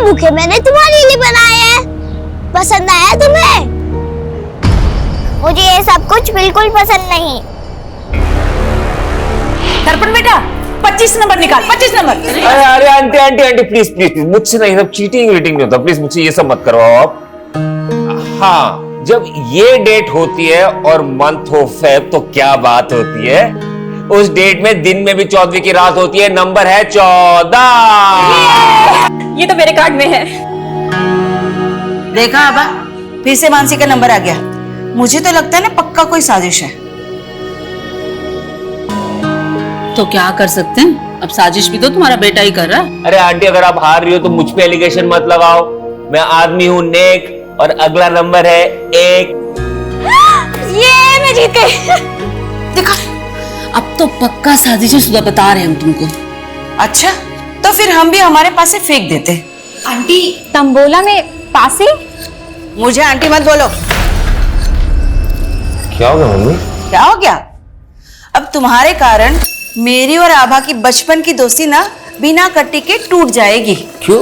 Bouquet मैंने तुम्हारे लिए बनाए हैं। पसंद आया तुम्हें? मुझे ये सब कुछ बिल्कुल पसंद नहीं। दर्पण बेटा 25 नंबर निकाल, 25 नंबर। अरे अरे aunty aunty aunty please please please, मुझसे नहीं, सब चीटिंग वीटिंग नहीं होता, प्लीज मुझसे ये सब मत करवाओ आप। हाँ, जब ये डेट होती है और मंथ हो फेब तो क्या बात होती है। उस डेट में दिन में भी 14वीं की रात होती है, नंबर है 14। ये तो मेरे कार्ड में है। देखा आबा, फिर से मानसी का नंबर आ गया। मुझे तो लगता है ना पक्का कोई साजिश है। तो क्या कर सकते हैं, अब साजिश भी तो तुम्हारा बेटा ही कर रहा है। अरे आंटी अगर आप हार रही हो तो मुझ पे एलिगेशन मत लगाओ। मैं आदमी हूँ नेक और अगला नंबर है 1। ये मैं जीत गई। देखा, अब तो पक्का साजिश सुधा बता रहे हैं हम तुमको। अच्छा तो फिर हम भी हमारे पास से फेंक देते। आंटी तंबोला में पासे। मुझे आंटी मत बोलो। क्या हो गया मम्मी? क्या हो गया? अब तुम्हारे कारण मेरी और आभा की बचपन की दोस्ती ना बिना कट्टी के टूट जाएगी। क्यों?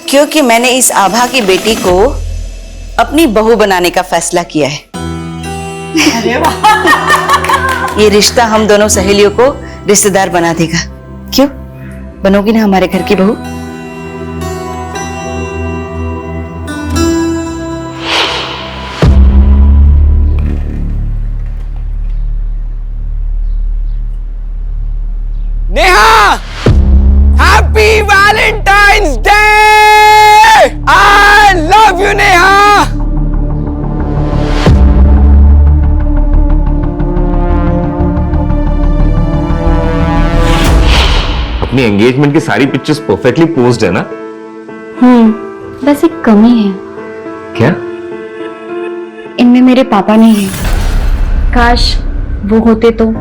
क्योंकि मैंने इस आभा की बेटी को अपनी बहू बनाने का फैसला किया है। अरे वाह। ये रिश्ता हम दोनों सहेलियों को रिश्तेदार बना देगा। क्यों, बनोगी ना हमारे घर की बहू? Neha, happy Valentine's day! I love you Neha. अपनी एंगेजमेंट की सारी पिक्चर्स परफेक्टली पोज्ड है ना? बस एक कमी है, क्या? इनमें मेरे पापा नहीं है। काश वो होते तो।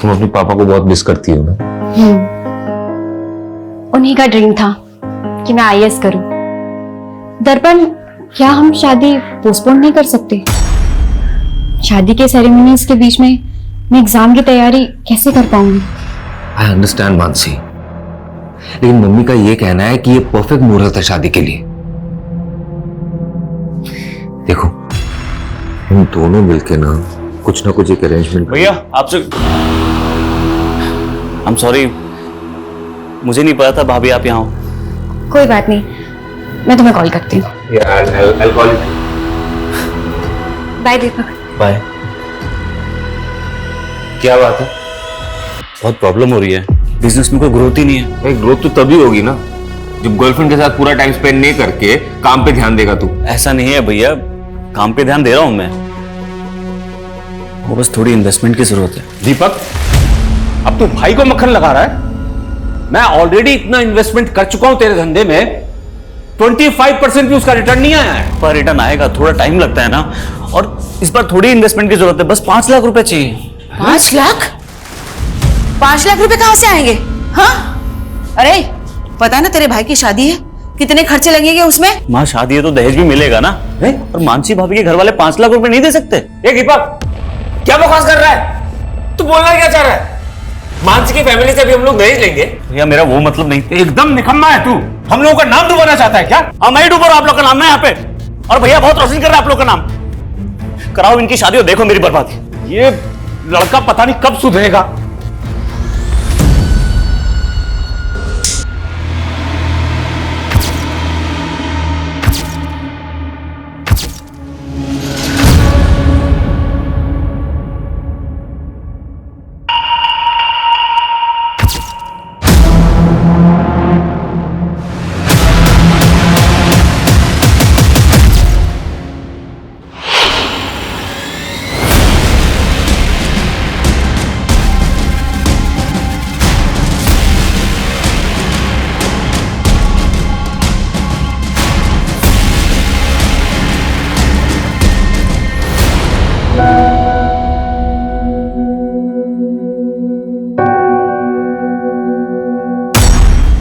तुम अपने पापा को बहुत मिस करती हो ना? उन्हीं का ड्रीम था कि मैं आईएएस करूं। दर्पण, क्या हम शादी पोस्टपोन नहीं कर सकते? शादी के सेरेमनीज के बीच में मैं एग्जाम की तैयारी कैसे कर पाऊंगी? आई अंडरस्टैंड मानसी, लेकिन मम्मी का ये कहना है कि ये परफेक्ट मुहूर्त है शादी के लिए। देखो, हम दोनों मिलके ना कुछ एक अरेंजमेंट। भैया आपसे I'm sorry, मुझे नहीं पता था भाभी आप यहाँ हो। कोई बात नहीं, मैं तुम्हें कॉल करती हूँ। बाय दीपक। बाय। क्या बात है? बहुत प्रॉब्लम हो रही है, बिजनेस में कोई ग्रोथ ही नहीं है। भाई ग्रोथ तो तभी होगी ना जब गर्लफ्रेंड के साथ पूरा टाइम स्पेंड नहीं करके काम पे ध्यान देगा तू। ऐसा नहीं है भैया, काम पे ध्यान दे रहा हूं मैं, वो बस थोड़ी इन्वेस्टमेंट की जरूरत है। दीपक, अब तू भाई को मक्खन लगा रहा है? मैं ऑलरेडी इतना इन्वेस्टमेंट कर चुका हूं तेरे धंधे में, 25% भी उसका रिटर्न नहीं आया है। पर रिटर्न आएगा, थोड़ा टाइम लगता है ना, और इस बार थोड़ी इन्वेस्टमेंट की जरूरत है, बस 5 लाख रुपए चाहिए। 5 लाख? 5 लाख रुपए कहां से आएंगे? हाँ, अरे पता है ना तेरे भाई की शादी है, कितने खर्चे लगेंगे उसमें? माँ शादी है तो दहेज भी मिलेगा ना। और मानसी भाभी के घर वाले 5 लाख रुपए नहीं दे सकते। ये दीपक क्या बकवास कर रहा है? तू बोलना क्या चाह रहा है? मानसी की फैमिली से भी हम लोग दहेज लेंगे? भैया मेरा वो मतलब नहीं। एकदम निकम्मा है तू। हम लोगों का नाम डुबाना चाहता है क्या? हाँ मैं ही डूब रहा हूं आप लोग का नाम ना यहाँ पे, और भैया बहुत रोशन कर रहा है आप लोग का नाम। कराओ इनकी शादी और देखो मेरी बर्बादी। ये लड़का पता नहीं कब सुधरेगा।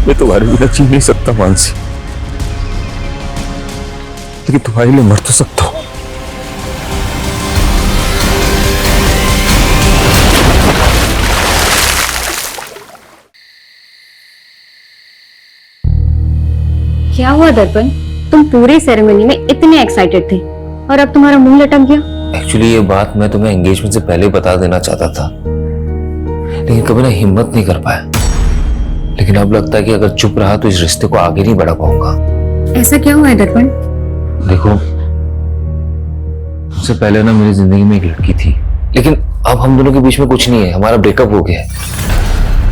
मैं तुम्हारे बिना जी नहीं सकता मानसी, लेकिन तुम्हारे लिए मर तो सकता हूं। क्या हुआ दर्पण? तुम पूरे सेरेमनी में इतने एक्साइटेड थे और अब तुम्हारा मुंह लटक गया। एक्चुअली ये बात मैं तुम्हें एंगेजमेंट से पहले बता देना चाहता था, लेकिन कभी ना हिम्मत नहीं कर पाया। लेकिन अब लगता है कि अगर चुप रहा तो इस रिश्ते को आगे नहीं बढ़ा पाऊंगा। ऐसा क्या हुआ है दर्पण? देखो, उससे पहले ना मेरी जिंदगी में एक लड़की थी, लेकिन अब हम दोनों के बीच में कुछ नहीं है, हमारा ब्रेकअप हो गया है।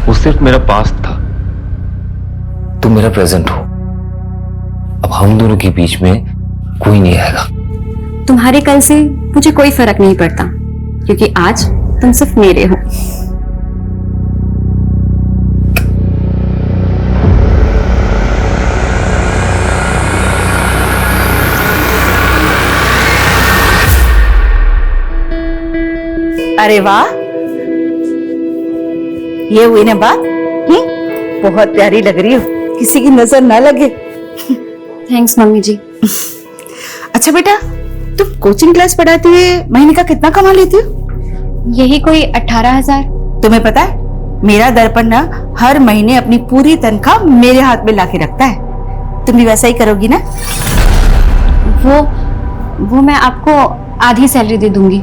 वो सिर्फ मेरा पास्ट था, तुम मेरा प्रेजेंट हो। अब हम दोनों के बीच में कोई नहीं आएगा। तुम्हारे कल से मुझे कोई फर्क नहीं पड़ता, क्योंकि आज तुम सिर्फ मेरे हो। अरे वाह, ये हुई ना बात। बहुत प्यारी लग रही हो, किसी की नजर ना लगे। थैंक्स मम्मी जी। अच्छा बेटा, तुम कोचिंग क्लास पढ़ाती हुए महीने का कितना कमा लेती हो? यही कोई 18,000। तुम्हें पता है, मेरा दर्पण ना हर महीने अपनी पूरी तनख्वाह मेरे हाथ में लाके रखता है। तुम भी वैसा ही करोगी ना? वो मैं आपको आधी सैलरी दे दूंगी।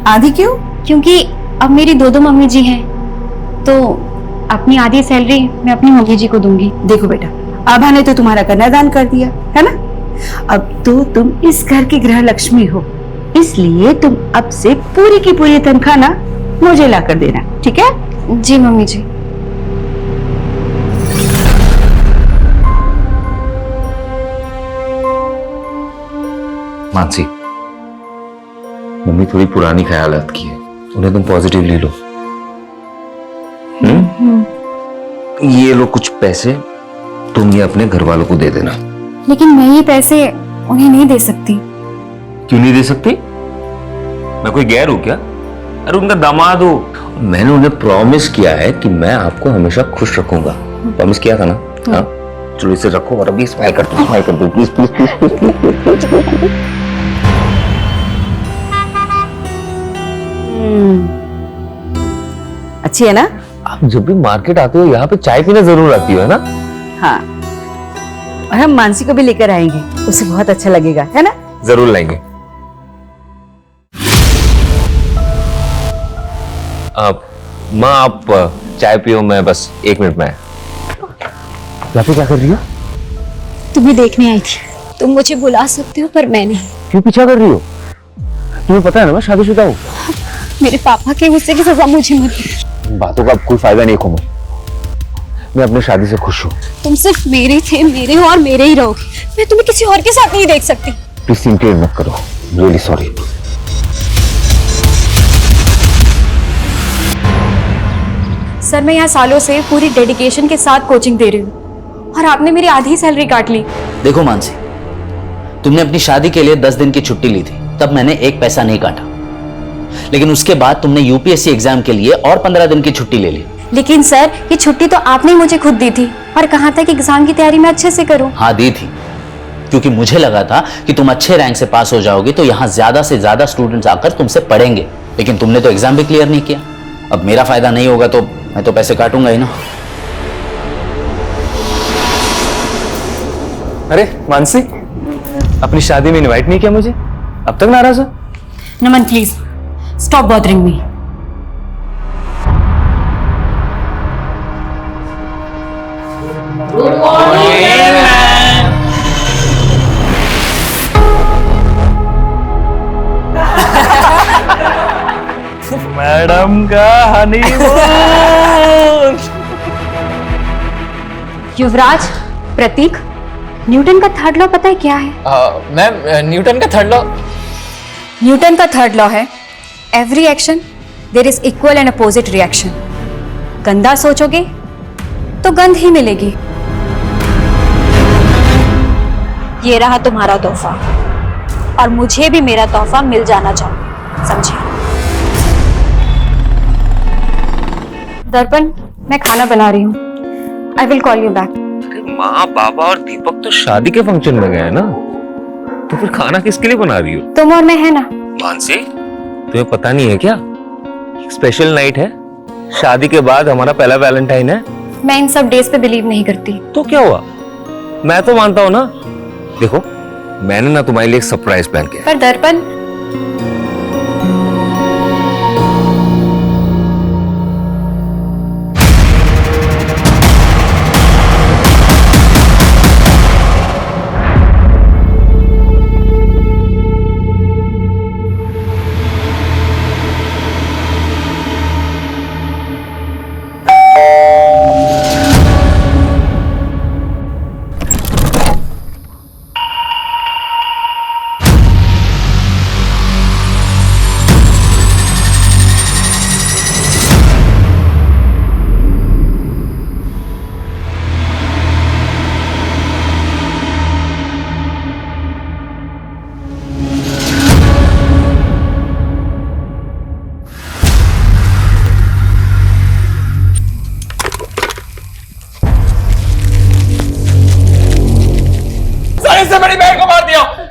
आधी क्यों? क्योंकि अब मेरी दो मम्मी जी हैं, तो अपनी आधी सैलरी मैं अपनी मम्मी जी को दूंगी। देखो बेटा, आभा ने तो तुम्हारा कन्यादान कर दिया है ना। अब तो तुम इस घर की गृह लक्ष्मी हो, इसलिए तुम अब से पूरी की पूरी तनख्वाह ना मुझे ला कर देना, ठीक है? जी मम्मी जी। मानसी, मम्मी थोड़ी पुरानी ख्यालात की है, उन्हें तुम पॉजिटिवली लो। ये लो कुछ पैसे, तुम ये अपने घर वालों को दे देना। लेकिन मैं ये पैसे उन्हें नहीं दे सकती। क्यों नहीं दे सकती? मैं कोई गैर हूं क्या? अरे उनका दामाद हो। मैंने उन्हें प्रॉमिस किया है कि मैं आपको हमेशा खुश रखूंगा। प्रॉमिस किया था ना? हाँ, चलो इसे रखो और अभी स्माइल कर दो, प्लीज प्लीज प्लीज। अच्छी है ना? आप जब भी मार्केट आते हो यहाँ पे चाय पीने जरूर आती हो, है ना? हाँ, और हम मानसी को भी लेकर आएंगे, उसे बहुत अच्छा लगेगा, है ना? जरूर लाएंगे। माँ आप चाय पियो, मैं बस 1 मिनट में आया। यहाँ पे क्या कर रही हो? तुम्हें देखने आई थी। तुम मुझे बुला सकते हो पर मैं नहीं। क्यों पीछा कर रही हो? तुम्हें पता है ना मैं शादीशुदा हूँ। मेरे पापा के गुस्से की सजा मुझे मत दो। बातों का अब कोई फायदा नहीं कोमल, मैं अपनी शादी से खुश हूँ। तुम सिर्फ मेरे थे, मेरे हो और मेरे ही रहोगे। मैं तुम्हें किसी और के साथ नहीं देख सकती। प्लीज सिंपली मत करो, रियली सॉरी। सर, मैं यहाँ सालों से पूरी डेडिकेशन के साथ कोचिंग दे रही हूँ और आपने मेरी आधी सैलरी काट ली। देखो मानसी, तुमने अपनी शादी के लिए 10 दिन की छुट्टी ली थी, तब मैंने 1 पैसा नहीं काटा। लेकिन उसके बाद तुमने यूपीएससी एग्जाम के लिए और 15 दिन की छुट्टी ले ली। लेकिन सर, ये छुट्टी तो आपने मुझे खुद दी थी और कहा था कि एग्जाम की तैयारी मैं अच्छे से करूं। हाँ दी थी, क्योंकि मुझे लगा था कि तुम अच्छे रैंक से पास हो जाओगी तो यहाँ ज्यादा से ज्यादा स्टूडेंट्स आकर तुमसे पढ़ेंगे। लेकिन तुमने तो एग्जाम भी क्लियर नहीं किया। अब मेरा फायदा नहीं होगा तो मैं तो पैसे काटूंगा ही ना। अरे मानसी, अपनी शादी में इनवाइट नहीं किया मुझे, अब तक नाराज हो? Naman please stop bothering me. Good morning madam का हनीमून। युवराज, प्रतीक, न्यूटन का थर्ड लॉ पता है क्या है? मैम, न्यूटन का थर्ड लॉ? न्यूटन का थर्ड लॉ है every action there is equal and opposite reaction. गंदा सोचोगे तो गंध ही मिलेगी। ये रहा तुम्हारा तोहफा और मुझे भी मेरा तोहफा मिल जाना चाहिए, समझे? दर्पण, मैं खाना बना रही हूँ। I will call you back. माँ, बाबा और दीपक तो शादी के फंक्शन में गए हैं ना, तो फिर खाना किसके लिए बना रही हो? तुम और मैं है ना। मानसी, तुम्हें पता नहीं है क्या? स्पेशल नाइट है, शादी के बाद हमारा पहला वैलेंटाइन है। मैं इन सब डेज पे बिलीव नहीं करती। तो क्या हुआ? मैं तो मानता हूं ना। देखो मैंने ना तुम्हारे लिए एक सरप्राइज प्लान किया है। पर दर्पण,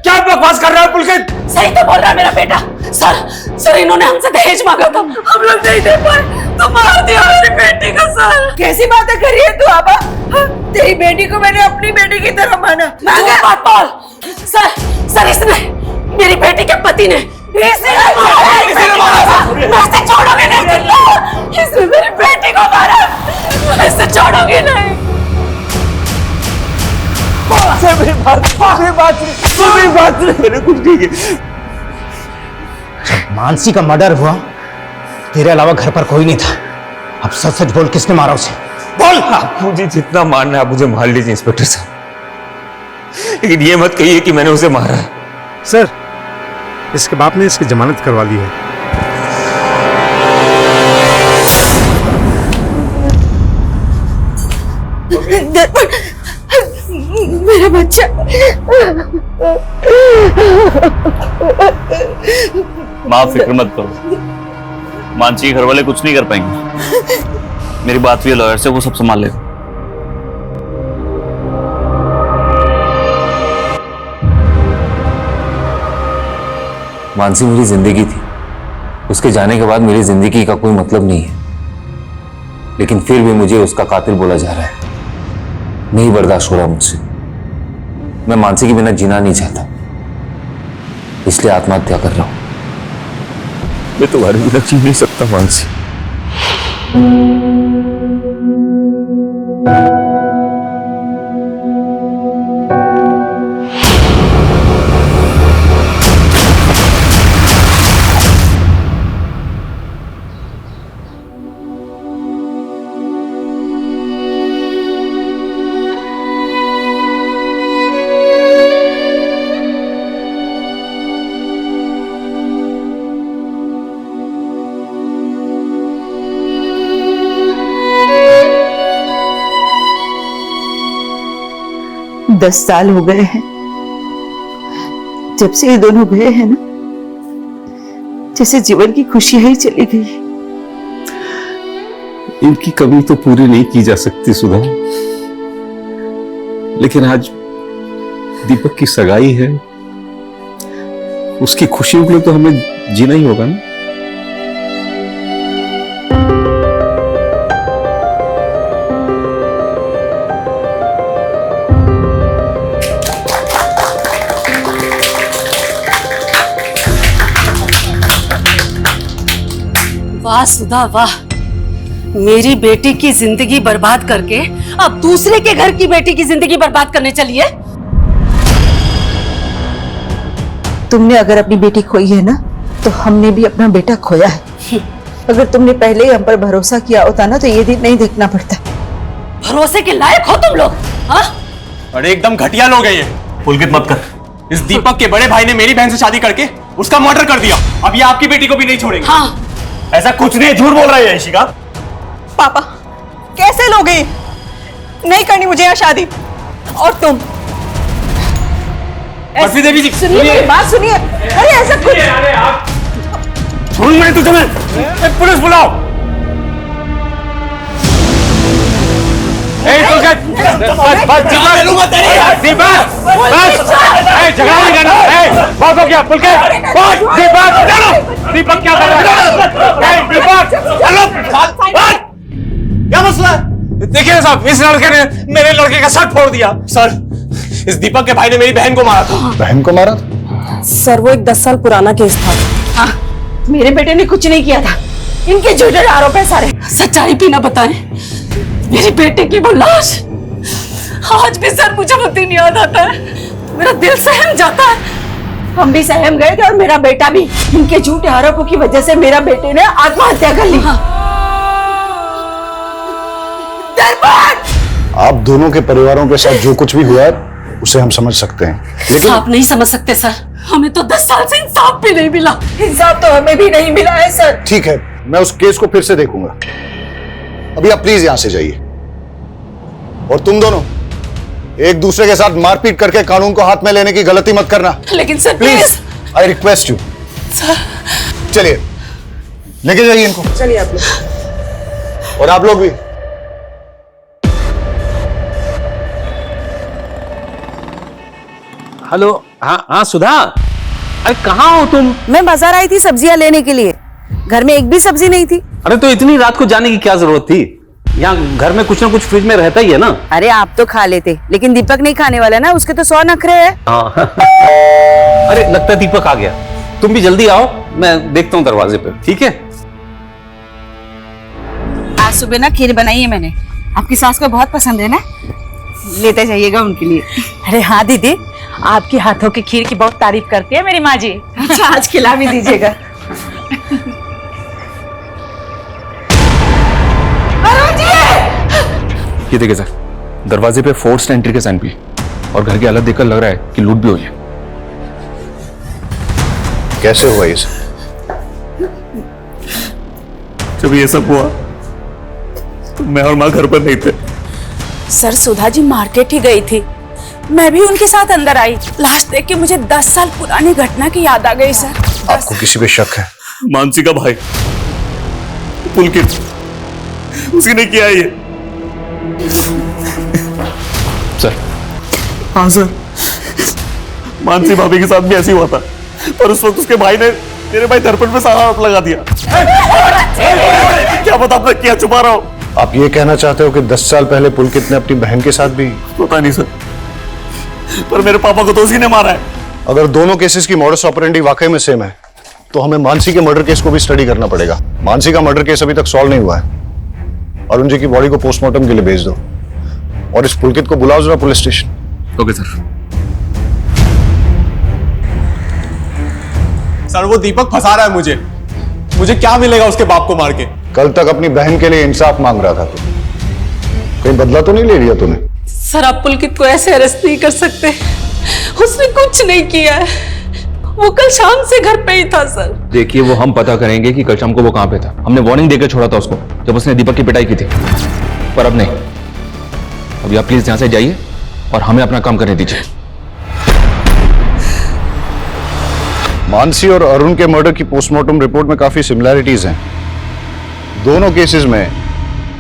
क्या बकवास कर रहा है पुलकित? सही तो बोल रहा है मेरा बेटा। सर इन्होंने हमसे दहेज मांगा था, हम लोग नहीं दे पाए तो मार दिया मेरी बेटी को। सर कैसी बातें कर रही है तू आबा? तेरी बेटी को मैंने अपनी बेटी की तरह माना। बात बोल। सर इसने, मेरी बेटी के पति ने मैं इसे छोड़ोगे नहीं। इसने मेरी बेटी को मारा, मैं इसे छोड़ोगे नहीं। मैंने कुछ नहीं किया। जब मानसी का मर्डर हुआ तेरे अलावा घर पर कोई नहीं था। अब सच सच बोल, किसने मारा उसे? बोल। आप मुझे जितना मारना है आप मुझे मार लीजिए इंस्पेक्टर साहब, लेकिन ये मत कहिए कि मैंने उसे मारा है। सर, इसके बाप ने इसकी जमानत करवा ली है। मेरा बच्चा। मां फिक्र मत करो, मानसी के घर वाले कुछ नहीं कर पाएंगे। मेरी बात हुई है लॉयर से, वो सब संभाल लेगा। मानसी मेरी जिंदगी थी, उसके जाने के बाद मेरी जिंदगी का कोई मतलब नहीं है, लेकिन फिर भी मुझे उसका कातिल बोला जा रहा है। नहीं बर्दाश्त हो रहा मुझसे। मैं मानसी के बिना जीना नहीं चाहता, इसलिए आत्महत्या कर रहा हूं। मैं तुम्हारे बिना जी नहीं सकता मानसी। दस साल हो गए हैं जब से ये दोनों गए हैं ना, जैसे जीवन की खुशियां ही चली गई। इनकी कमी तो पूरी नहीं की जा सकती सुधा, लेकिन आज दीपक की सगाई है, उसकी खुशियों के लिए तो हमें जीना ही होगा ना। वाह सुधा वाह, मेरी बेटी की जिंदगी बर्बाद करके अब दूसरे के घर की बेटी की जिंदगी बर्बाद करने चली है। तुमने अगर अपनी बेटी खोई है ना, तो हमने भी अपना बेटा खोया है। अगर तुमने पहले ही हम पर भरोसा किया होता ना, तो ये दिन नहीं देखना पड़ता। भरोसे के लायक हो तुम लोग। हाँ? अरे एकदम घटिया लोग हैं ये। पुलकित मत कर। इस दीपक के बड़े भाई ने मेरी बहन से शादी करके उसका मर्डर कर दिया। अब ये आपकी बेटी को भी नहीं छोड़ेंगे। हाँ। ऐसा कुछ नहीं, झूठ बोल रहा है यशिका। पापा कैसे लोगे? नहीं करनी मुझे यहाँ शादी। और तुम बर्फी देवी जी सुनिए, बात सुनिए। अरे ऐसा कुछ छोड़ मैं तुझे, पुलिस बुलाओ। झगड़ा नहीं करना। बहुत हो गया पुलकित। दीपक क्या कर रहा है? दीपक क्या मसला है? देखिए साहब, इस लड़के ने मेरे लड़के का शर्ट फोड़ दिया। सर इस दीपक के भाई ने मेरी बहन को मारा था। बहन को मारा? सर वो एक 10 साल पुराना केस था। हाँ, मेरे बेटे ने कुछ नहीं किया था, इनके झूठे आरोप है सारे। सच्चाई भी ना बताएं, मेरी बेटे की वो लाश आज भी सर मुझे वो दिन याद आता है, मेरा दिल सहम जाता है। हम भी सहम गए थे और मेरा बेटा भी। इनके झूठे आरोपों की वजह से मेरा बेटे ने आत्महत्या कर ली। आप दोनों के परिवारों के साथ जो कुछ भी हुआ है उसे हम समझ सकते हैं, लेकिन आप नहीं समझ सकते सर, हमें तो 10 साल से इंसाफ भी नहीं मिला। इंसाफ तो हमें भी नहीं मिला है सर। ठीक है, मैं उस केस को फिर से देखूंगा। अभी आप प्लीज यहां से जाइए। और तुम दोनों एक दूसरे के साथ मारपीट करके कानून को हाथ में लेने की गलती मत करना। लेकिन sir please, I request you. चलिए लेके जाइए इनको। चलिए आप लोग। और आप लोग भी। हेलो। हाँ हाँ सुधा, अरे कहाँ हो तुम? मैं बाजार आई थी सब्जियां लेने के लिए, घर में एक भी सब्जी नहीं थी। अरे तो इतनी रात को जाने की क्या जरूरत थी? यहाँ घर में कुछ ना कुछ फ्रिज में रहता ही है ना। अरे आप तो खा लेते, लेकिन दीपक नहीं खाने वाला ना, उसके तो 100 नखरे हैं। हाँ अरे लगता है दीपक आ गया। तुम भी जल्दी आओ, मैं देखता हूँ दरवाजे पे। ठीक है। आज सुबह ना खीर बनाई है मैंने, आपकी सास को बहुत पसंद है ना, लेते जाइएगा उनके लिए। अरे हाँ दीदी, आपके हाथों की खीर की बहुत तारीफ करती है मेरी माँ जी। अच्छा आज खिला भी दीजिएगा। ये देखिए सर, दरवाजे पे फोर्स्ड एंट्री के साइन भी, और घर की हालत देखकर लग रहा है कि लूट भी हुई है। कैसे हुआ ये सब? जब ये सब हुआ तो मैं और माँ घर पर नहीं थे। सर सुधा जी मार्केट ही गई थी, मैं भी उनके साथ अंदर आई। लास्ट देख के मुझे 10 साल पुरानी घटना की याद आ गई सर। आपको किसी पे शक है? मानसी का भाई पुलकित, उसने किया ये। सर। हाँ सर, मानसी भाभी के साथ भी ऐसे ही हुआ था, और उस वक्त उसके भाई ने मेरे भाई दर्पण पे सारा आरोप लगा दिया। क्या पता आपने क्या छुपा रहा हो? आप ये कहना चाहते हो कि 10 साल पहले पुलकित ने अपनी बहन के साथ भी? पता नहीं सर, पर मेरे पापा को तो उसी ने मारा है। अगर दोनों केसेस की मॉडस ऑपरेंडी वाकई में सेम है तो हमें मानसी के मर्डर केस को भी स्टडी करना पड़ेगा। मानसी का मर्डर केस अभी तक सॉल्व नहीं हुआ है। अरुण जी की बॉडी को पोस्टमार्टम के लिए भेज दो, और इस पुलकित को बुलाओ जरा police station. Okay sir. Sir वो दीपक फंसा रहा है मुझे क्या मिलेगा उसके बाप को मार के? कल तक अपनी बहन के लिए इंसाफ मांग रहा था तू, कहीं बदला तो नहीं ले लिया तूने? सर आप पुलकित को ऐसे अरेस्ट नहीं कर सकते, उसने कुछ नहीं किया है, वो कल शाम से घर पे ही था सर। देखिए वो हम पता करेंगे कि कल शाम को वो कहाँ पे था। हमने वार्निंग देकर छोड़ा था उसको जब उसने दीपक की पिटाई की थी, पर अब नहीं। अभी आप प्लीज यहां से जाइए और हमें अपना काम करने दीजिए। मानसी और अरुण के मर्डर की पोस्टमार्टम रिपोर्ट में काफी सिमिलैरिटीज हैं। दोनों केसेस में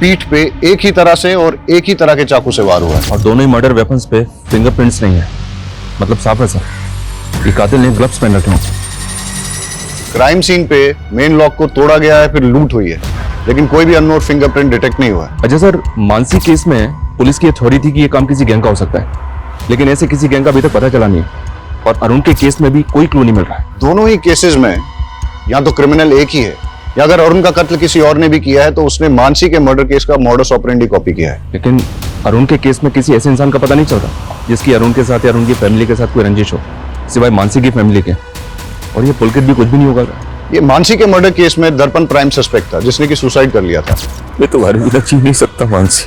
पीठ पे एक ही तरह से और एक ही तरह के चाकू से वार हुआ है, और दोनों ही मर्डर वेपन्स पे फिंगरप्रिंट्स नहीं है, मतलब साफ है सर। ये कातिल ने ग्लव्स पहन रखे हैं। क्राइम सीन पे मेन लॉक को तोड़ा गया है, फिर लूट हुई है, लेकिन कोई भी अननोन फिंगरप्रिंट डिटेक्ट नहीं हुआ है। अच्छा सर, मानसी केस में पुलिस की थ्योरी थी कि ये काम किसी गैंग का हो सकता है, लेकिन ऐसे किसी गैंग का अभी तक पता चला नहीं है, और अरुण के केस में भी कोई क्लू नहीं मिल रहा है। दोनों ही केसेस में या तो क्रिमिनल एक ही है, या अगर अरुण का कत्ल किसी और ने भी किया है तो उसने मानसी के मर्डर केस का मॉडस ऑपरेंडी कॉपी किया है। लेकिन अरुण के केस में किसी ऐसे इंसान का पता नहीं चलता जिसकी अरुण के साथ या अरुण की फैमिली के साथ कोई रंजिश हो, सिवाय मानसी की फैमिली के। और ये पुलकित भी कुछ भी नहीं होगा। ये मानसी के मर्डर केस में दर्पण प्राइम सस्पेक्ट था, जिसने कि सुसाइड कर लिया था। मैं तुम्हारी भी छीन नहीं सकता मानसी।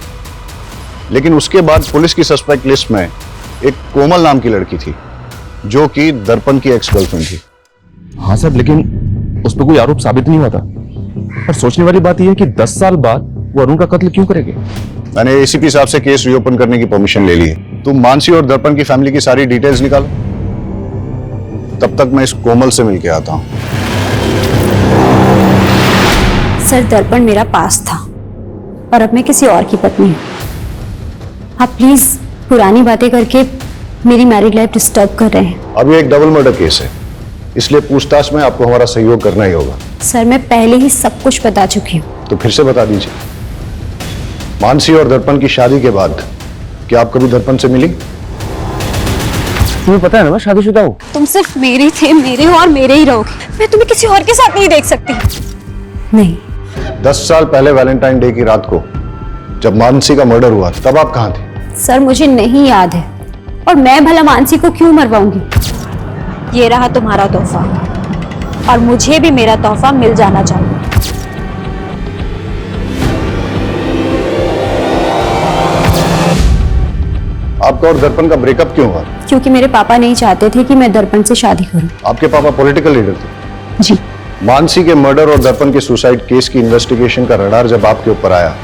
लेकिन उसके बाद पुलिस की सस्पेक्ट लिस्ट में एक कोमल नाम की लड़की थी, जो कि दर्पण की एक्स गर्लफ्रेंड थी। हाँ सर, लेकिन उस पर कोई आरोप साबित नहीं हुआ था। पर सोचने वाली बात यह है कि 10 साल बाद वो अरुण का कत्ल क्यों करेंगे? मैंने एसीपी साहब से केस रीओपन करने की परमिशन ले ली है। तुम मानसी और दर्पण की फैमिली की सारी डिटेल्स निकालो, तब तक मैं इस कोमल से मिलके आता हूं। सर दर्पण मेरा पास था, और अब मैं किसी और की पत्नी हूँ। आप प्लीज पुरानी बातें करके मेरी मैरिड लाइफ डिस्टर्ब कर रहे हैं। अब ये एक डबल मर्डर केस है, इसलिए पूछताछ में आपको हमारा सहयोग करना ही होगा। सर मैं पहले ही सब कुछ बता चुकी हूँ। तो फिर से बता दीजिए, मानसी और दर्पण की शादी के बाद क्या आप कभी दर्पण से मिली? तुम्हें पता है ना मैं शादीशुदा हूँ। तुम सिर्फ मेरे थे, मेरे हो और मेरे ही रहोगे। मैं तुम्हें किसी और के साथ नहीं देख सकती। नहीं। 10 साल पहले वैलेंटाइन डे की रात को जब मानसी का मर्डर हुआ तब आप कहाँ थे? सर मुझे नहीं याद है, और मैं भला मानसी को क्यों मरवाऊंगी। ये रहा तुम्हारा तोहफा, और मुझे भी मेरा तोहफा मिल जाना चाहिए। आपका और दर्पण का ब्रेकअप क्यों हुआ? क्योंकि मेरे पापा नहीं चाहते थे कि मैं दर्पण से शादी करूं। आपके पापा पॉलिटिकल लीडर थे? जी। मानसी के मर्डर और दर्पण के सुसाइड केस की इन्वेस्टिगेशन का रडार जब आपके ऊपर आया,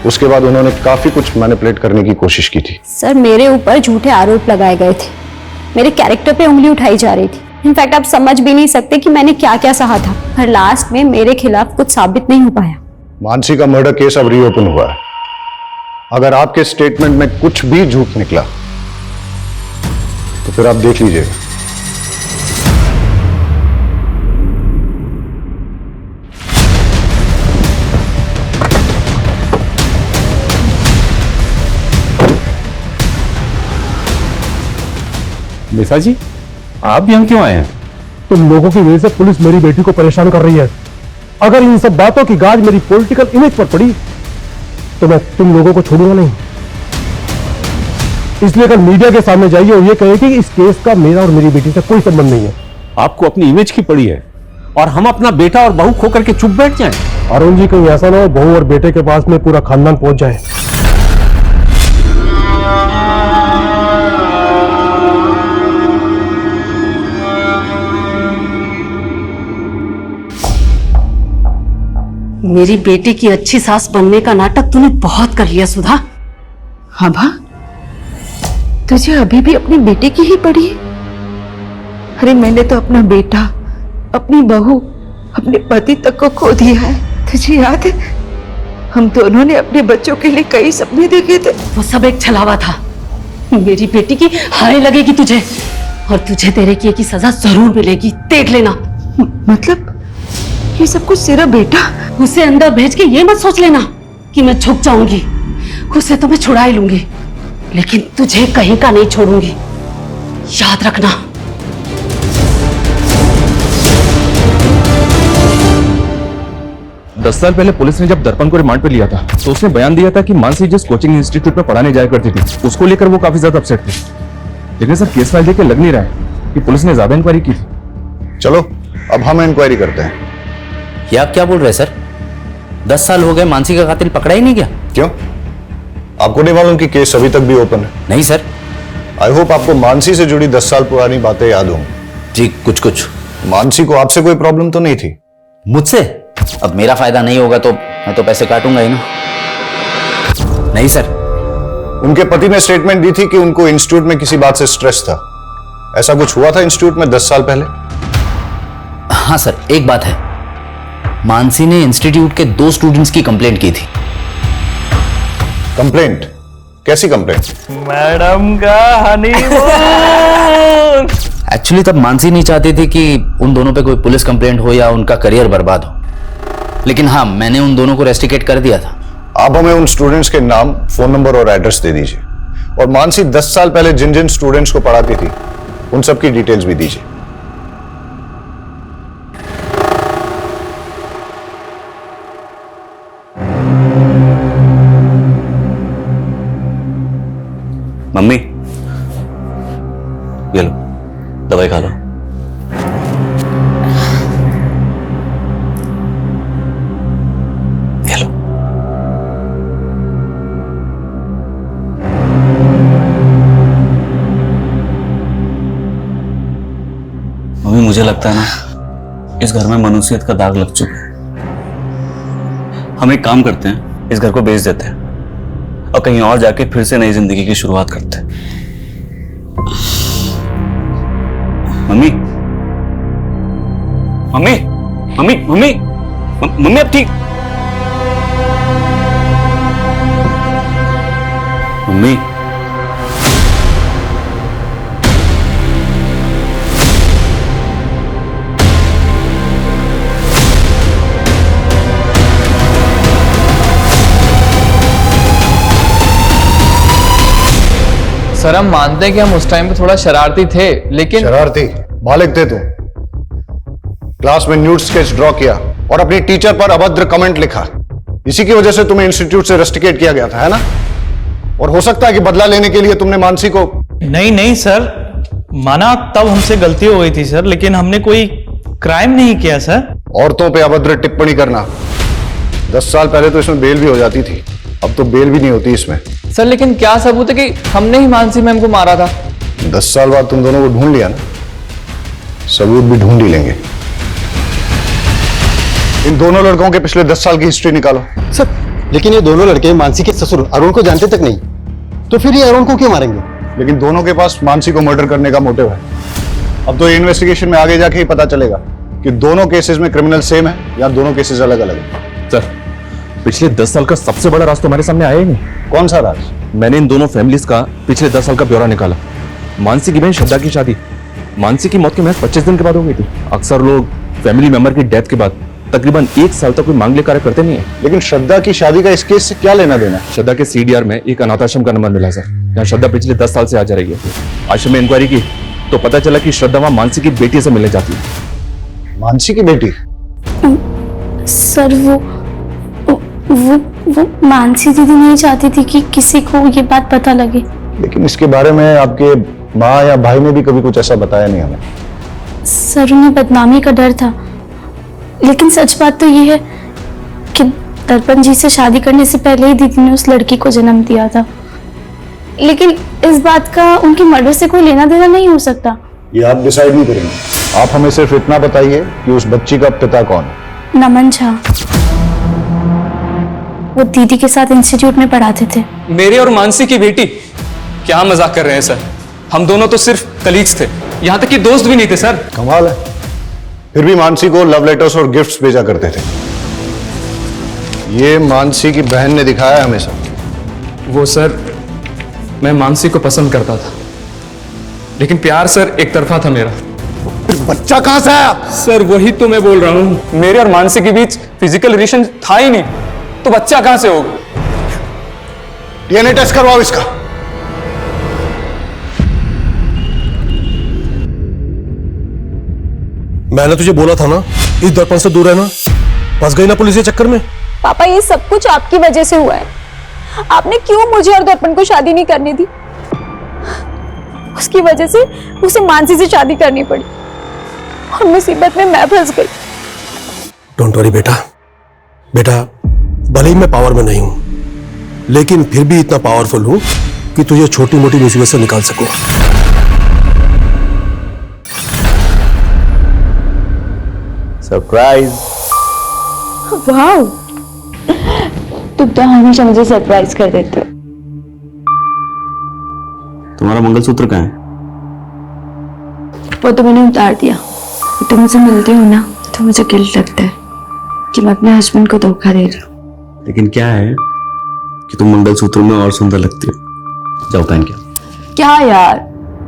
उसके बाद उन्होंने काफी कुछ मैनिपुलेट करने की कोशिश की थी। सर मेरे ऊपर झूठे आरोप लगाए गए थे, मेरे कैरेक्टर पे उंगली उठाई जा रही थी। इनफैक्ट आप समझ भी नहीं सकते कि मैंने क्या क्या सहा था, पर लास्ट में मेरे खिलाफ कुछ साबित नहीं हो पाया। मानसी का मर्डर केस अब रीओपन हुआ है। अगर आपके स्टेटमेंट में कुछ भी झूठ निकला तो फिर आप देख लीजिएगा। निशा जी, आप भी यहाँ क्यों आए हैं? तुम लोगों की वजह से पुलिस मेरी बेटी को परेशान कर रही है। अगर इन सब बातों की गाज मेरी पॉलिटिकल इमेज पर पड़ी तो मैं तुम लोगों को छोड़ूंगा नहीं। इसलिए कल मीडिया के सामने जाइए और ये कहे कि इस केस का मेरा और मेरी बेटी से कोई संबंध नहीं है। आपको अपनी इमेज की पड़ी है और हम अपना बेटा और बहू खो करके चुप बैठ जाएं। अरुण जी, कहीं ऐसा ना हो बहू और बेटे के पास में पूरा खानदान पहुंच जाए। मेरी बेटी की अच्छी सास बनने का नाटक तूने बहुत कर लिया सुधा। हाँ भा, तुझे अभी भी अपनी बेटे की ही पड़ी है? अरे मैंने तो अपना बेटा, अपनी बहू, अपने पति तक को खो दिया है। तुझे याद है हम दोनों ने अपने बच्चों के लिए कई सपने देखे थे। वो सब एक छलावा था। मेरी बेटी की हाय लगेगी तुझे, और तुझे तेरे किए की सजा जरूर मिलेगी, देख लेना। मतलब ये सब कुछ सिर्फ बेटा? उसे अंदर भेज के ये मत सोच लेना कि मैं झुक जाऊंगी। उसे तो मैं छुड़ा ही लूंगी, लेकिन तुझे कहीं का नहीं छोड़ूंगी, याद रखना। दस साल पहले पुलिस ने जब दर्पण को रिमांड पे लिया था तो उसने बयान दिया था कि मानसी जिस कोचिंग इंस्टीट्यूट में पढ़ाने जाया करती थी उसको लेकर वो काफी ज्यादा अपसेट थे। लेकिन सर केस फाइल देख के लग नहीं रहा है कि पुलिस ने ज्यादा इंक्वायरी की थी। चलो अब हम इंक्वायरी करते हैं। ये आप क्या बोल रहे हैं सर? 10 साल हो गए, मानसी का कातिल पकड़ा ही नहीं गया? क्यों, आपको नहीं मालूम कि केस अभी तक भी ओपन है? नहीं सर। आई होप आपको मानसी से जुड़ी 10 साल पुरानी बातें याद हों। जी कुछ कुछ। मानसी को आपसे कोई प्रॉब्लम तो नहीं थी? मुझसे? अब मेरा फायदा नहीं होगा तो मैं तो पैसे काटूंगा ही ना। नहीं सर। उनके पति ने स्टेटमेंट दी थी कि उनको इंस्टीट्यूट में किसी बात से स्ट्रेस था। ऐसा कुछ हुआ था इंस्टीट्यूट में 10 साल पहले? हाँ सर, एक बात है, मानसी ने इंस्टीट्यूट के 2 स्टूडेंट्स की कंप्लेंट की थी। कंप्लेंट? कैसी कंप्लेंट? मैडम का हनीमून। एक्चुअली तब मानसी नहीं चाहती थी कि उन दोनों पे कोई पुलिस कंप्लेंट हो या उनका करियर बर्बाद हो, लेकिन हाँ मैंने उन दोनों को रेस्ट्रिकेट कर दिया था। आप हमें उन स्टूडेंट्स के नाम, फोन नंबर और एड्रेस दे दीजिए, और मानसी 10 साल पहले जिन जिन स्टूडेंट्स को पढ़ाती थी उन सब की डिटेल्स भी दीजिए। मम्मी ये लो, दवाई खा लो। ये लो। मम्मी मुझे लगता है ना इस घर में मनुष्यत का दाग लग चुका है। हम एक काम करते हैं, इस घर को बेच देते हैं और कहीं और जाके फिर से नई जिंदगी की शुरुआत करते हैं। Mummy mummy mummy mummy mummy अब ठीक? मम्मी सर हम मानते हैं कि हम उस टाइम पे थोड़ा शरारती थे, लेकिन शरारती बालिग थे तुम। क्लास में न्यूड स्केच ड्रॉ किया और अपनी टीचर पर अभद्र कमेंट लिखा। इसी की वजह से तुम्हें इंस्टीट्यूट से रस्टिकेट किया गया था, है ना? और हो सकता है कि बदला लेने के लिए तुमने मानसी को। नहीं सर, माना तब हमसे गलती हो गई थी सर, लेकिन हमने कोई क्राइम नहीं किया सर। औरतों पे अभद्र टिप्पणी करना, 10 साल पहले तो इसमें बेल भी हो जाती थी, अब तो बेल भी नहीं होती इसमें। सर लेकिन क्या सबूत है कि हमने ही मानसी मैम को मारा था? 10 साल बाद तुम दोनों को ढूंढ लिया ना, सबूत भी ढूंढ ही लेंगे। इन दोनों लड़कों के पिछले 10 साल की हिस्ट्री निकालो। सर लेकिन ये दोनों लड़के मानसी के ससुर अरुण को जानते तक नहीं, तो फिर ये अरुण को क्यों मारेंगे? लेकिन दोनों के पास मानसी को मर्डर करने का मोटिव है। अब तो इन्वेस्टिगेशन में आगे जाके ही पता चलेगा कि दोनों केसेस में क्रिमिनल सेम है या दोनों केसेस अलग अलग है। सर पिछले 10 साल का सबसे बड़ा राज तो हमारे सामने आया ही नहीं। कौन सा राज? मैंने इन दोनों फैमिलीज का पिछले 10 साल का ब्यौरा निकाला। मानसी की बहन श्रद्धा की शादी मानसी की मौत के महज 25 दिन के बाद हो गई थी। अक्सर लोग फैमिली मेंबर की डेथ के बाद तकरीबन 1 साल तक कोई मांगलिक कार्य करते नहीं है। लेकिन श्रद्धा की शादी का इस केस से क्या लेना देना? श्रद्धा के CDR में एक अनाथाश्रम का नंबर मिला सर, जहाँ श्रद्धा पिछले 10 साल से आ जा रही है। आश्रम में इंक्वायरी की तो पता चला कि श्रद्धा वहां मानसी की बेटी से मिलने जाती है। मानसी की बेटी? सर वो मानसी दीदी नहीं चाहती थी कि किसी को ये बात पता लगे। लेकिन इसके बारे में आपके माँ या भाई ने भी कभी कुछ ऐसा बताया नहीं हमें। सर उन्हें बदनामी का डर था, लेकिन सच बात तो ये है कि दर्पण जी से शादी करने से पहले ही दीदी ने उस लड़की को जन्म दिया था। लेकिन इस बात का उनके मर्डर से कोई लेना देना नहीं हो सकता। ये आप डिसाइड नहीं करेंगे, आप हमें सिर्फ इतना बताइए कि उस बच्ची का पिता कौन है। नमन झा, वो दीदी के साथ इंस्टीट्यूट में पढ़ाते थे। मेरे और मानसी की बेटी? क्या मजाक कर रहे हैं सर, हम दोनों तो सिर्फ कलीग्स थे, यहाँ तक कि दोस्त भी नहीं थे सर। कमाल है, फिर भी मानसी को लव लेटर्स और गिफ्ट्स भेजा करते थे। ये मानसी की बहन ने दिखाया हमेशा। वो सर मैं मानसी को पसंद करता था, लेकिन प्यार सर एक तरफा था मेरा। बच्चा कहां से आया? सर वही तो मैं बोल रहा हूं, मेरे और मानसी के बीच फिजिकल रिलेशन था ही नहीं, तो बच्चा कहां से होगा? DNA टेस्ट करवाओ इसका। मैंने तुझे बोला था ना इस दर्पण से दूर रहना, फंस गई ना पुलिस के चक्कर में। पापा ये सब कुछ आपकी वजह से हुआ है। आपने क्यों मुझे और दर्पण को शादी नहीं करने दी? उसकी वजह से उसे मानसी से शादी करनी पड़ी और मुसीबत में मैं फंस गई। डोंट वरी बेटा, बेटा भले ही मैं पावर में नहीं हूं, लेकिन फिर भी इतना पावरफुल हूं कि तुझे छोटी मोटी मुसीबत से निकाल सकूं। सरप्राइज। वाह, तुम तो हमेशा मुझे सरप्राइज कर देते हो। तुम्हारा मंगलसूत्र कहाँ है? वो तो मैंने उतार दिया। तुम मुझसे मिलती हो ना तो मुझे गिल्ट लगता है कि मैं अपने हस्बैंड को धोखा दे रहा हूँ। लेकिन क्या है कि तुम मंगलसूत्र में और सुंदर लगती हो। जाओ पहन के। क्या यार,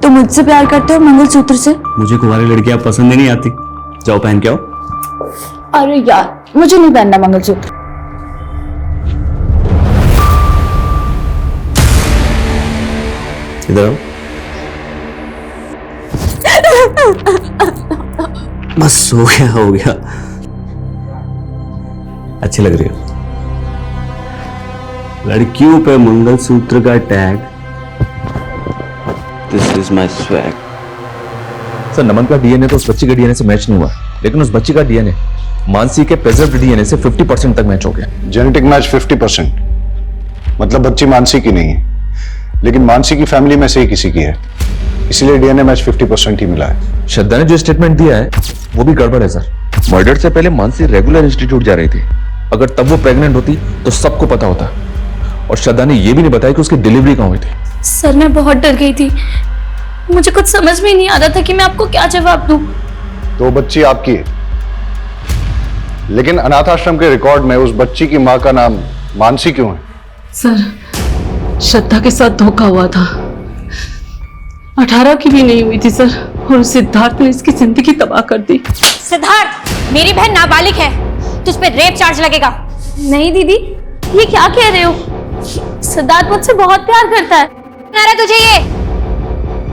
तुम मुझसे प्यार करते हो मंगलसूत्र से? मुझे कुंवारी लड़कियां पसंद ही नहीं आती। जाओ पहन के आओ। अरे यार, मुझे नहीं पहनना मंगलसूत्र। इधर आओ। बस हो गया हो गया, अच्छी लग रही हो। लड़कियों पे मंगलसूत्र का tag. This is my swag. Sir Naman का DNA तो उस बच्ची के DNA से मैच नहीं हुआ, लेकिन उस बच्ची का DNA मानसी के प्रेजर्व्ड DNA से 50% तक मैच हो गया। जेनेटिक मैच 50%, मतलब बच्ची मानसी की नहीं है, लेकिन मानसी की फैमिली में से ही किसी की है, इसलिए DNA मैच 50% ही मिला है। श्रद्धा ने जो स्टेटमेंट दिया है वो भी गड़बड़ है सर। मर्डर से पहले मानसी रेगुलर इंस्टीट्यूट जा रही थी। अगर तब वो प्रेग्नेंट होती तो सबको पता होता। और श्रद्धा ने ये भी नहीं बताया कि उसकी डिलीवरी कहाँ हुई थी। सर मैं बहुत डर गई थी, मुझे कुछ समझ में नहीं आ रहा था कि मैं आपको क्या जवाब दूं। तो बच्ची आपकी है, लेकिन अनाथ आश्रम के रिकॉर्ड में उस बच्ची की मां का नाम मानसी क्यों है? सर श्रद्धा के साथ धोखा हुआ था, 18 की भी नहीं हुई थी सर, और सिद्धार्थ ने इसकी जिंदगी तबाह कर दी। सिद्धार्थ, मेरी बहन नाबालिग है, तुझ पे रेप चार्ज लगेगा। नहीं दीदी, ये क्या कह रहे हो? सिद्धार्थ मुझसे बहुत प्यार करता है। अरे तुझे ये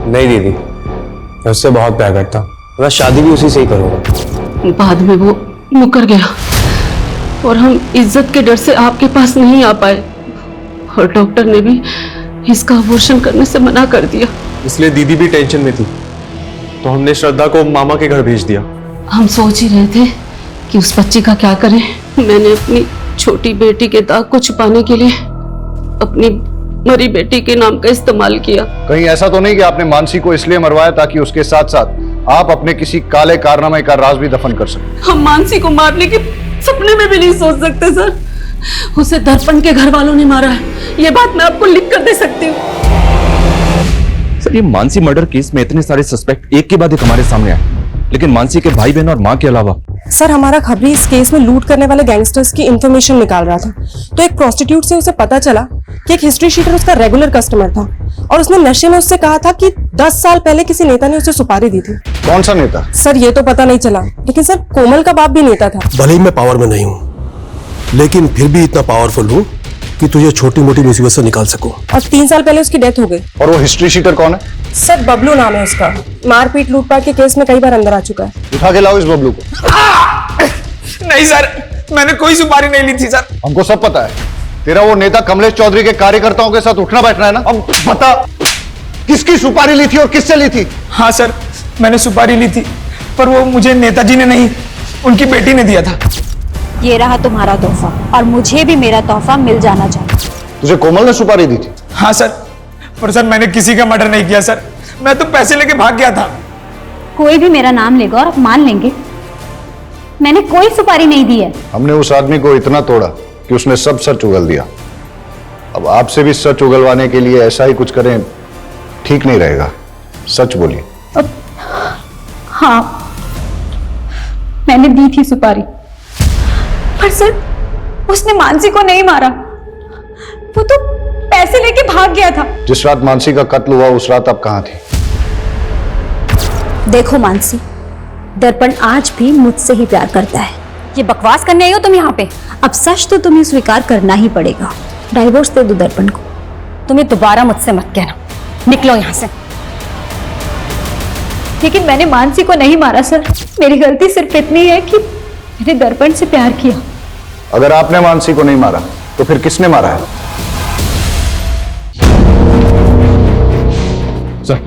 नहीं दीदी, मैं उससे बहुत प्यार करता हूँ, मैं शादी भी उसी से ही करूँगा। बाद में वो मुकर गया और हम इज्जत के डर से आपके पास नहीं आ पाए और डॉक्टर ने भी इसका अबॉर्शन करने से मना कर दिया। इसलिए दीदी भी टेंशन में थी, तो हमने श्रद्धा को मामा के घर भेज दिया। हम सोच ही रहे थे कि उस बच्ची का क्या करें। मैंने अपनी छोटी बेटी के दाग को छुपाने के लिए अपनी मरी बेटी के नाम का इस्तेमाल किया। कहीं ऐसा तो नहीं कि आपने मानसी को इसलिए मरवाया ताकि उसके साथ साथ आप अपने किसी काले कारनामे का राज भी दफन कर सकें? हम मानसी को मारने के सपने में भी नहीं सोच सकते सर। उसे दर्पण के घर वालों ने मारा है, ये बात मैं आपको लिख कर दे सकती हूँ। सर, ये मानसी मर्डर केस में इतने सारे सस्पेक्ट एक के बाद एक हमारे सामने आए, लेकिन मानसी के भाई बहन और माँ के अलावा। सर, हमारा खबरी इस केस में लूट करने वाले गैंगस्टर्स की इंफॉर्मेशन निकाल रहा था, तो एक प्रोस्टिट्यूट से उसे पता चला कि एक हिस्ट्री शीटर उसका रेगुलर कस्टमर था और उसने नशे में उससे कहा था कि 10 साल पहले किसी नेता ने उसे सुपारी दी थी। कौन सा नेता? सर, ये तो पता नहीं चला, लेकिन सर कोमल का बाप भी नेता था। भले ही मैं पावर में नहीं हूँ, लेकिन फिर भी इतना पावरफुल हूँ कि तुझे छोटी मोटी मुसीबत से निकाल सकूं। और 3 साल पहले उसकी डेथ हो गई। और वो हिस्ट्री शीटर कौन है? सर, बबलू नाम है उसका। मारपीट लूटपाट के केस में कई बार अंदर आ चुका है। उठा के लाओ इस बबलू को। नहीं सर, मैंने कोई सुपारी नहीं ली थी सर। हमको सब पता है, तेरा वो नेता कमलेश चौधरी के कार्यकर्ताओं के साथ उठना बैठना है ना। अब बता, किसकी सुपारी ली थी और किससे ली थी? हाँ सर, मैंने सुपारी ली थी, पर वो मुझे नेताजी ने नहीं, उनकी बेटी ने दिया था। ये रहा तुम्हारा तोहफा और मुझे भी मेरा तोहफा मिल जाना चाहिए। तुझे कोमल ने सुपारी दी थी? हाँ सर, पर सर मैंने किसी का मर्डर नहीं किया सर, मैं तो पैसे लेके भाग गया था। कोई भी मेरा नाम लेगा और आप मान लेंगे मैंने कोई सुपारी नहीं दी है। हमने उस आदमी को इतना तोड़ा कि उसने सब सच उगल दिया। अब आपसे भी सच उगलवाने के लिए ऐसा ही कुछ करें ठीक नहीं रहेगा। सच बोलिए। हाँ, मैंने दी थी सुपारी, पर सर उसने मानसी को नहीं मारा, वो तो पैसे लेके भाग गया था। जिस रात मानसी का कत्ल हुआ उस रात आप कहां थी? देखो मानसी, दर्पण आज भी मुझसे ही प्यार करता है। ये बकवास करने आई हो तुम यहाँ पे? अब सच तो तुम्हें स्वीकार करना ही पड़ेगा। डाइवोर्स दे दो दर्पण को। तुम्हें दोबारा मुझसे मत कहना, निकलो यहाँ से। लेकिन मैंने मानसी को नहीं मारा सर, मेरी गलती सिर्फ इतनी है कि मैंने दर्पण से प्यार किया। अगर आपने मानसी को नहीं मारा तो फिर किसने मारा है? सर,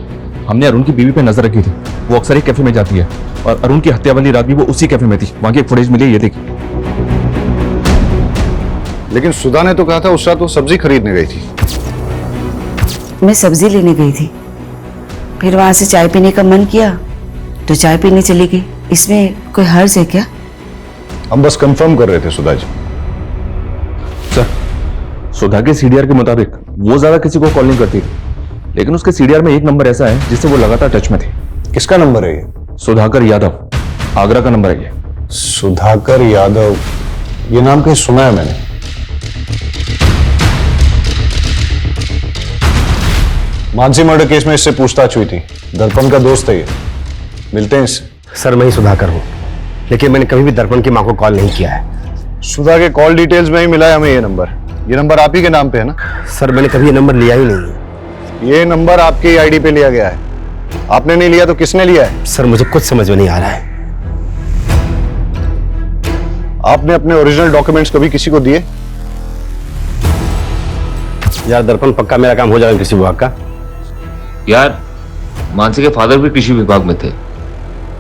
हमने अरुण की बीवी पे नजर रखी थी। वो अक्सर एक कैफे में जाती है और अरुण की हत्या वाली रात भी वो उसी कैफे में थी। वहां की एक फुटेज मिली, ये देखिए। लेकिन सुधा ने तो कहा था उस रात वो सब्जी खरीदने गई थी। मैं सब्जी लेने गई थी, फिर वहां से चाय पीने का मन किया तो चाय पीने चली गई। इसमें कोई हर्ज है क्या? हम बस कंफर्म कर रहे थे सुधा जी। सर, सुधा के सीडीआर के मुताबिक वो ज्यादा किसी को कॉल नहीं करती थी, लेकिन उसके सीडीआर में एक नंबर ऐसा है जिससे वो लगातार टच में थी। किसका नंबर है ये? सुधाकर यादव, आगरा का नंबर है ये। सुधाकर यादव, ये नाम कहीं सुना है मैंने। मानसी मर्डर केस में इससे पूछताछ हुई थी। दर्पण का दोस्त है ये, मिलते हैं इससे। सर, मैं ही सुधाकर हूं, लेकिन मैंने कभी भी दर्पण की मां को कॉल नहीं किया है। सुधा के कॉल डिटेल्स में ही मिला है हमें ये नंबर। ये नंबर आप ही के नाम पे है ना? सर, मैंने कभी ये नंबर लिया ही नहीं है। ये नंबर आपके आईडी पे लिया गया है। आपने नहीं लिया तो किसने लिया है? सर, मुझे कुछ समझ में नहीं आ रहा है। आपने अपने ओरिजिनल डॉक्यूमेंट्स कभी किसी को दिए? यार दर्पण, पक्का मेरा काम हो जाएगा कृषि विभाग का। यार, मानसी के फादर भी कृषि विभाग में थे।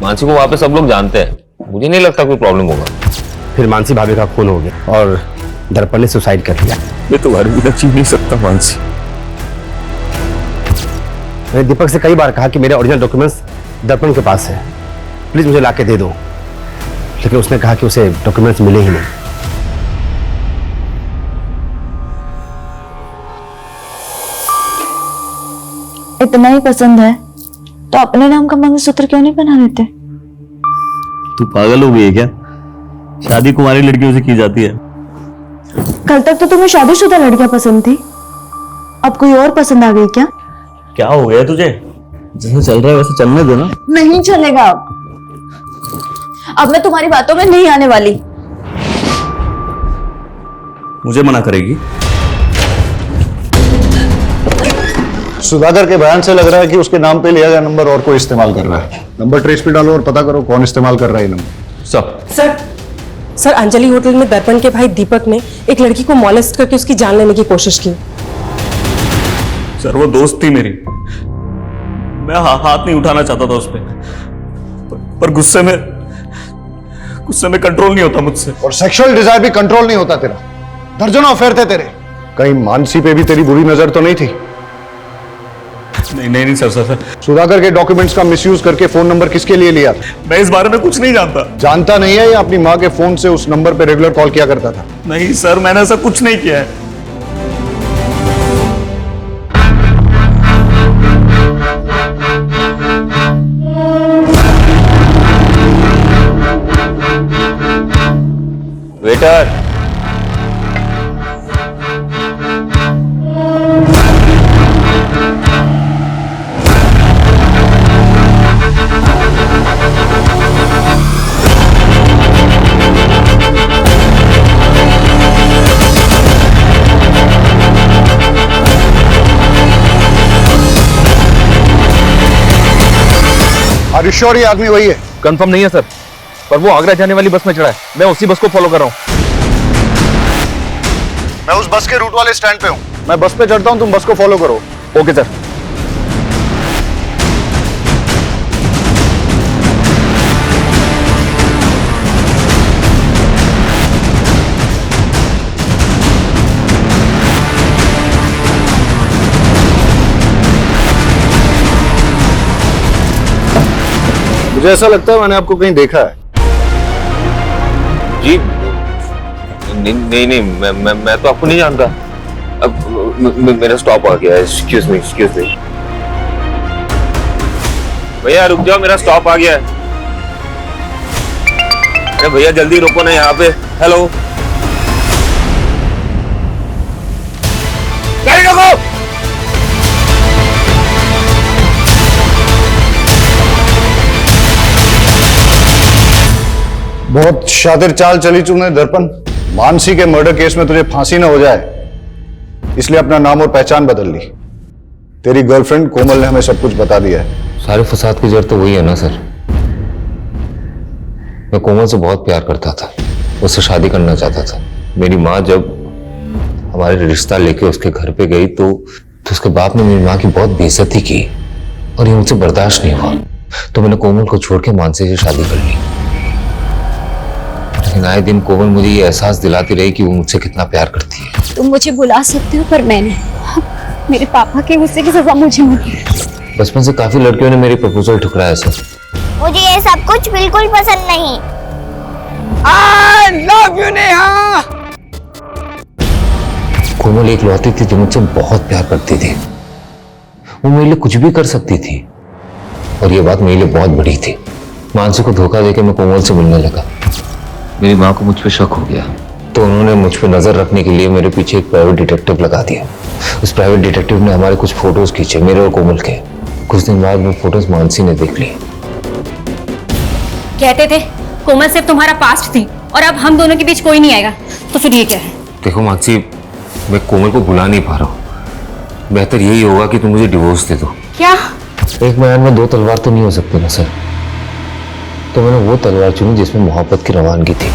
मानसी को वहां पे सब लोग जानते हैं, मुझे नहीं लगता कोई प्रॉब्लम होगा। फिर मानसी भाभी का खून हो गया और दर्पण ने सुसाइड कर लिया। मैं तुम्हारे बिना जी नहीं सकता मानसी। मैंने दीपक से कई बार कहा कि मेरे ओरिजिनल डॉक्यूमेंट्स दर्पण के पास है, प्लीज मुझे लाके दे दो, लेकिन उसने कहा कि उसे डॉक्यूमेंट्स मिले ही नहीं। इतना ही पसंद है तो अपने नाम का मंगलसूत्र क्यों नहीं बना लेते? तू पागल हो गई है क्या? शादी कुंवारी लड़कियों से की जाती है। कल तक तो तुम्हें शादीशुदा लड़कियां पसंद थी, अब कोई और पसंद आ गई क्या? क्या हो गया तुझे? जैसे चल रहा है वैसे चलने दो ना। नहीं चलेगा, अब मैं तुम्हारी बातों में नहीं आने वाली। मुझे मना करेगी? सुधाकर के बयान से लग रहा है कि उसके नाम पे लिया गया नंबर और कोई इस्तेमाल कर रहा है। नंबर ट्रेस पे डालो और पता करो कौन इस्तेमाल कर रहा है ये नंबर। सर अंजलि होटल में दर्पण के भाई दीपक ने एक लड़की को मॉलेस्ट करके उसकी जान लेने की कोशिश की। सर वो दोस्त थी मेरी, मैं हाथ नहीं उठाना चाहता था उस पर गुस्से में कंट्रोल नहीं होता मुझसे। और सेक्सुअल डिजायर भी कंट्रोल नहीं होता तेरा। दर्जनों अफेयर थे तेरे। कहीं मानसी पे भी तेरी बुरी नजर तो नहीं थी? नहीं सर। सुधाकर के डॉक्यूमेंट्स का मिसयूज करके फोन नंबर किसके लिए लिया? मैं इस बारे में कुछ नहीं जानता। जानता नहीं है या अपनी माँ के फोन से उस नंबर पे रेगुलर कॉल किया करता था? नहीं सर, मैंने ऐसा कुछ नहीं किया है। वेटर, श्योर ये आदमी वही है? कंफर्म नहीं है सर, पर वो आगरा जाने वाली बस में चढ़ा है। मैं उसी बस को फॉलो कर रहा हूँ। मैं उस बस के रूट वाले स्टैंड पे हूँ। मैं बस पे चढ़ता हूँ, तुम बस को फॉलो करो। Okay sir. मुझे ऐसा लगता है मैंने आपको कहीं देखा है। जी नहीं, मैं तो आपको नहीं जानता। अब मेरा स्टॉप आ गया है। Excuse me. भैया रुक जाओ, मेरा स्टॉप आ गया है। अरे भैया जल्दी रुको ना यहाँ पे। हेलो, गाड़ी रोको। बहुत शातिर चाल चली तूने दर्पण। मानसी के मर्डर केस में तुझे फांसी ना हो जाए इसलिए अपना नाम और पहचान बदल ली। तेरी गर्लफ्रेंड कोमल ने हमें सब कुछ बता दिया है। सारे फसाद की जड़ तो वही है ना सर। मैं कोमल से बहुत प्यार करता था, उससे शादी करना चाहता था। मेरी माँ जब हमारे रिश्ता लेके उसके घर पे गई तो उसके बाप ने मेरी माँ की बहुत बेइज्जती की और ये मुझसे बर्दाश्त नहीं हुआ। तो मैंने कोमल को छोड़ के मानसी से शादी कर ली। लेकिन आए दिन कोमल मुझे ये एहसास दिलाती रही कि वो मुझसे कितना प्यार करती है। तुम मुझे बुला सकते हो पर मैंने मेरे पापा के गुस्से की सजा मुझे मिली। बचपन से काफी लड़कियों ने मेरी प्रपोजल ठुकराया सर। मुझे ये सब कुछ बिल्कुल पसंद नहीं। I love you, Neha. कोमल एक लौती थी जो मुझसे बहुत प्यार करती थी। वो मेरे लिए कुछ भी कर सकती थी और ये बात मेरे लिए बहुत बड़ी थी। मानसी को धोखा देके मैं कोमल से मिलने लगा। मेरी माँ को मुझ पे शक हो गया तो उन्होंने मुझ पे नजर रखने के लिए मेरे पीछे एक प्राइवेट डिटेक्टिव लगा दिया। उस प्राइवेट डिटेक्टिव ने हमारे कुछ फोटोज खींचे, मेरे और कोमल के। कुछ दिन बाद वो फोटोज मानसी ने देख ली। कहते थे कोमल सिर्फ तुम्हारा पास्ट थी और अब हम दोनों के बीच कोई नहीं आएगा, तो फिर ये क्या है? देखो मानसी, मैं कोमल को भुला नहीं पा रहा हूँ। बेहतर यही होगा कि तुम मुझे डिवोर्स दे दो। क्या? एक मैदान में दो तलवार तो नहीं हो सकती ना सर। तो मैंने वो तलवार चुनी जिसमें मोहब्बत की रवानगी थी।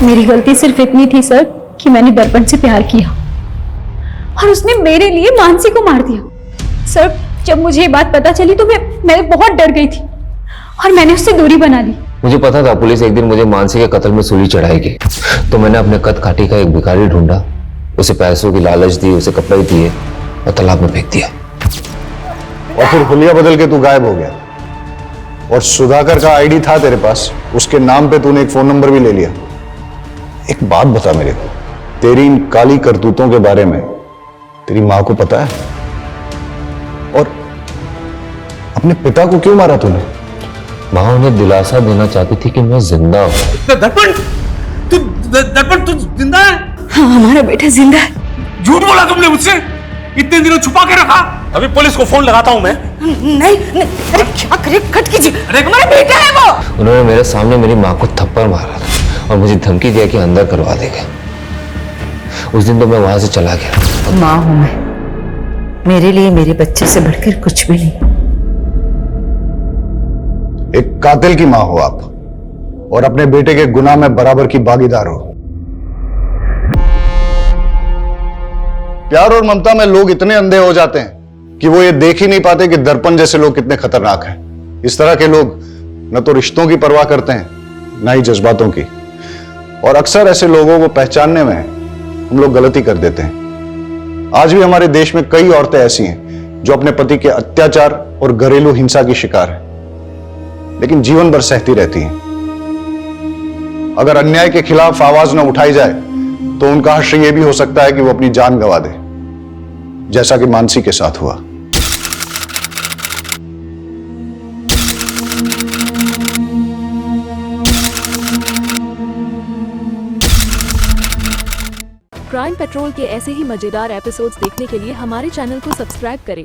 मेरी गलती सिर्फ इतनी थी सर कि मैंने दर्पण से प्यार किया और उसने मेरे लिए मानसी को मार दिया। सर जब मुझे ये बात पता चली तो मैं बहुत डर गई थी और मैंने उससे दूरी बना ली। मुझे पता था पुलिस एक दिन मुझे मानसी के कत्ल में सूली चढ़ाएगी, तो मैंने अपने कद काठी का एक भिखारी ढूंढा, उसे पैसों की लालच दी, उसे कपड़े दिए और तालाब में फेंक दिया। और फिर हुलिया बदल के तू गायब हो गया और सुधाकर का आईडी था तेरे पास, उसके नाम पे तूने एक फोन नंबर भी ले लिया। एक बात बता मेरे को, तेरी इन काली करतूतों के बारे में तेरी माँ को पता है? और अपने पिता को क्यों मारा तूने? माँ उन्हें दिलासा देना चाहती थी कि मैं जिंदा हूं। दर्पण तू जिंदा है? हाँ हमारा बेटा जिंदा है। झूठ बोला तुमने मुझसे? इतने दिनों छुपा के रखा। अभी पुलिस को फोन लगाता हूं मैं। नहीं, अरे क्या करे, कट कीजिए, हमारा बेटा है वो। उन्होंने मेरे सामने मेरी माँ को थप्पड़ मारा था और मुझे धमकी दिया कि अंदर करवा देगा। उस दिन तो मैं वहां से चला गया। माँ हूं मैं, मेरे लिए मेरे बच्चे से बढ़कर कुछ भी नहीं। एक कातिल की मां हो आप और अपने बेटे के गुनाह में बराबर की भागीदार हो। प्यार और ममता में लोग इतने अंधे हो जाते हैं कि वो ये देख ही नहीं पाते कि दर्पण जैसे लोग कितने खतरनाक हैं। इस तरह के लोग न तो रिश्तों की परवाह करते हैं, न ही जज्बातों की। और अक्सर ऐसे लोगों को पहचानने में हम लोग गलती कर देते हैं। आज भी हमारे देश में कई औरतें ऐसी हैं जो अपने पति के अत्याचार और घरेलू हिंसा की शिकार हैं, लेकिन जीवन भर सहती रहती हैं। अगर अन्याय के खिलाफ आवाज न उठाई जाए तो उनका हश्र यह भी हो सकता है कि वो अपनी जान गंवा दे, जैसा कि मानसी के साथ हुआ। क्राइम पेट्रोल के ऐसे ही मजेदार एपिसोड्स देखने के लिए हमारे चैनल को सब्सक्राइब करें